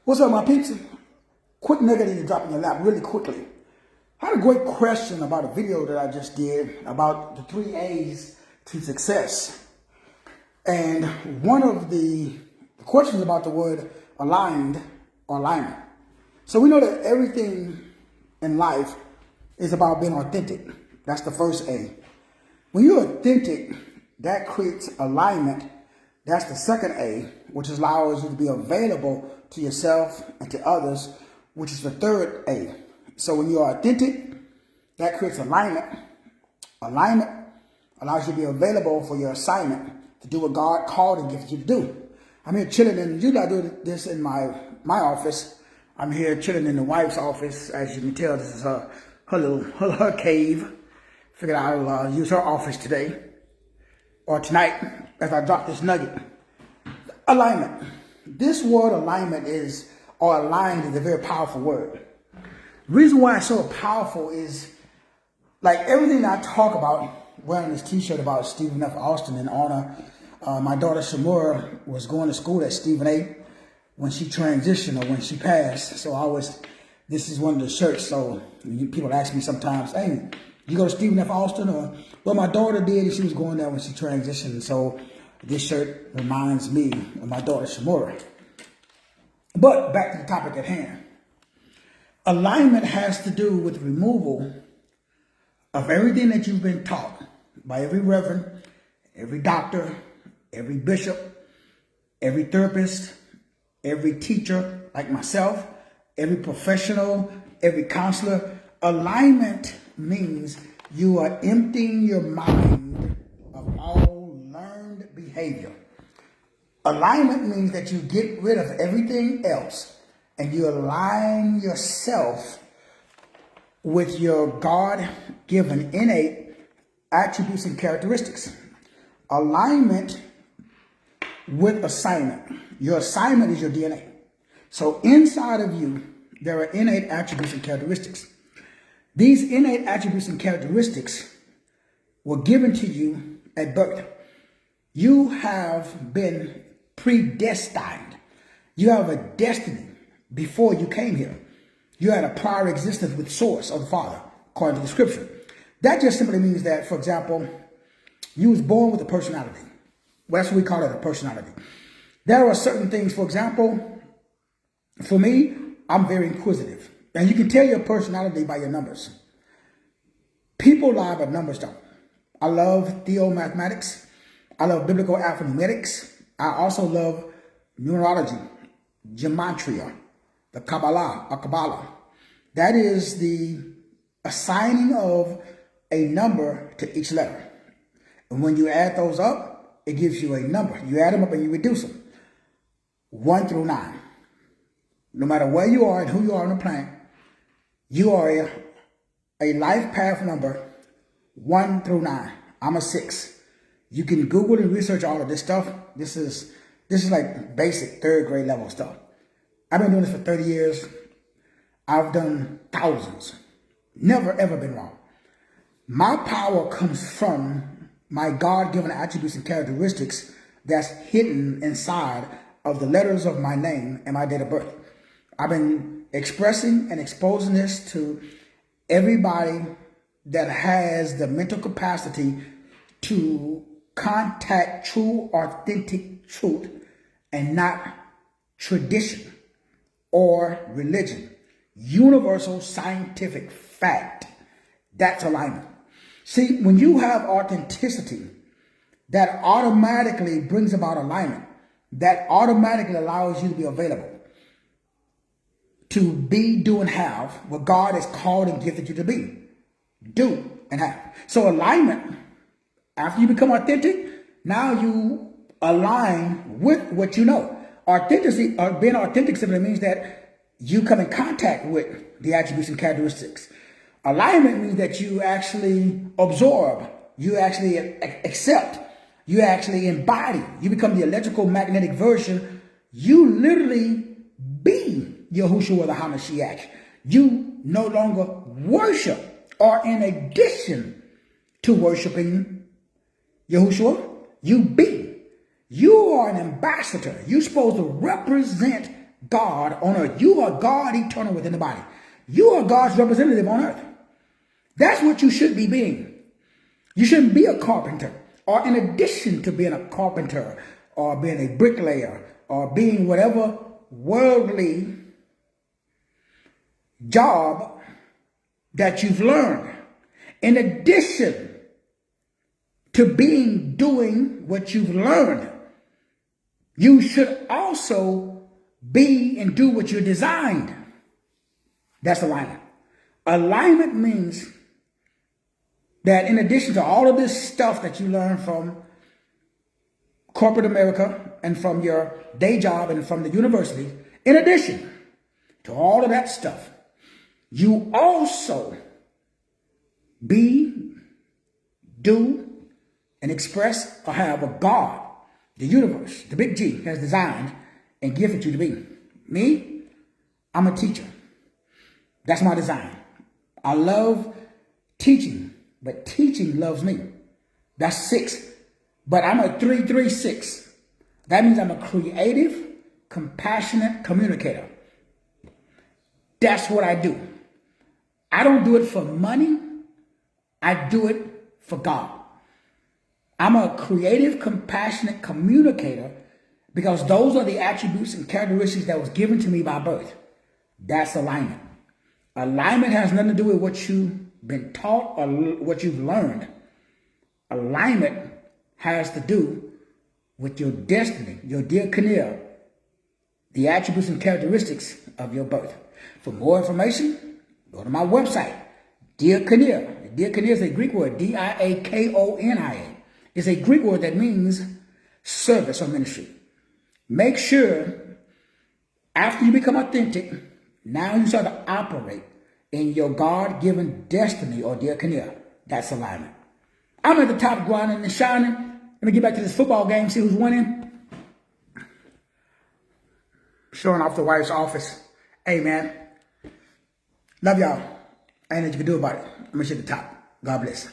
What's up, my peeps? Quick nugget to drop in your lap really quickly. I had a great question about a video that I just did about the 3 A's to success. And one of the questions about the word aligned or alignment. So we know that everything in life is about being authentic. That's the first A. When you're authentic, that creates alignment. That's the second A, which allows you to be available to yourself and to others, which is the third A. So when you're authentic, that creates alignment. Alignment allows you to be available for your assignment to do what God called and gifted you to do. I'm here chilling in, usually I do this in my office. I'm here chilling in the wife's office. As you can tell, this is her cave. Figured I'll use her office today or tonight as I drop this nugget. Alignment. This word alignment is, or aligned, is a very powerful word. The reason why it's so powerful is, like everything I talk about, wearing this t-shirt about Stephen F. Austin in honor. My daughter Shamura was going to school at Stephen A. when she transitioned or when she passed. So this is one of the shirts. So people ask me sometimes, hey, you go to Stephen F. Austin? Or, well, my daughter did, and she was going there when she transitioned. So this shirt reminds me of my daughter Shamura. But back to the topic at hand. Alignment has to do with removal of everything that you've been taught by every reverend, every doctor, every bishop, every therapist, every teacher like myself, every professional, every counselor. Alignment means you are emptying your mind of all learned behavior. Alignment means that you get rid of everything else and you align yourself with your God-given innate attributes and characteristics. Alignment with assignment. Your assignment is your DNA. So inside of you, there are innate attributes and characteristics. These innate attributes and characteristics were given to you at birth. You have been predestined. You have a destiny before you came here. You had a prior existence with source of the Father, according to the scripture. That just simply means that, for example, you was born with a personality. Well, that's what we call it, a personality. There are certain things, for example, for me, I'm very inquisitive. And you can tell your personality by your numbers. People lie, but numbers don't. I love theomathematics. I love biblical alphanumerics. I also love numerology, gematria, the Kabbalah. That is the assigning of a number to each letter. And when you add those up, it gives you a number. You add them up and you reduce them. 1 through 9. No matter where you are and who you are on the planet, you are a life path number 1 through 9. I'm a 6. You can Google and research all of this stuff. This is like basic 3rd grade level stuff. I've been doing this for 30 years. I've done thousands. Never, ever been wrong. My power comes from my God-given attributes and characteristics that's hidden inside of the letters of my name and my date of birth. I've been expressing and exposing this to everybody that has the mental capacity to contact true, authentic truth and not tradition or religion. Universal scientific fact. That's alignment. See, when you have authenticity, that automatically brings about alignment. That automatically allows you to be available to be, do, and have what God has called and gifted you to be. Do and have. So alignment, after you become authentic, now you align with what you know. Authenticity, or being authentic simply means that you come in contact with the attributes and characteristics. Alignment means that you actually absorb, you actually accept, you actually embody. You become the electrical magnetic version. You literally be Yahushua the HaMashiach. You no longer worship, or in addition to worshiping Yahushua, you be. You are an ambassador. You're supposed to represent God on earth. You are God eternal within the body. You are God's representative on earth. That's what you should be being. You shouldn't be a carpenter, or in addition to being a carpenter or being a bricklayer or being whatever worldly job that you've learned. In addition to doing what you've learned, you should also be and do what you're designed. That's alignment. Alignment means that in addition to all of this stuff that you learn from corporate America and from your day job and from the university, in addition to all of that stuff, you also be, do, and express or have what God, the universe, the big G, has designed and gifted you to be. Me, I'm a teacher. That's my design. I love teaching, but teaching loves me. That's 6. But I'm a 3-3-6. That means I'm a creative, compassionate communicator. That's what I do. I don't do it for money. I do it for God. I'm a creative, compassionate communicator because those are the attributes and characteristics that was given to me by birth. That's alignment. Alignment has nothing to do with what you've been taught or what you've learned. Alignment has to do with your destiny, your dear Kinnear, the attributes and characteristics of your birth. For more information, go to my website, Dear Kinnear. Dear Kinnear is a Greek word, D-I-A-K-O-N-I-A. It's a Greek word that means service or ministry. Make sure after you become authentic, now you start to operate in your God-given destiny or Dear Kinnear. That's alignment. I'm at the top grinding and shining. Let me get back to this football game, see who's winning. Showing off the wife's office. Hey, man. Love y'all. Ain't nothing you can do about it. I'm going to at the top. God bless.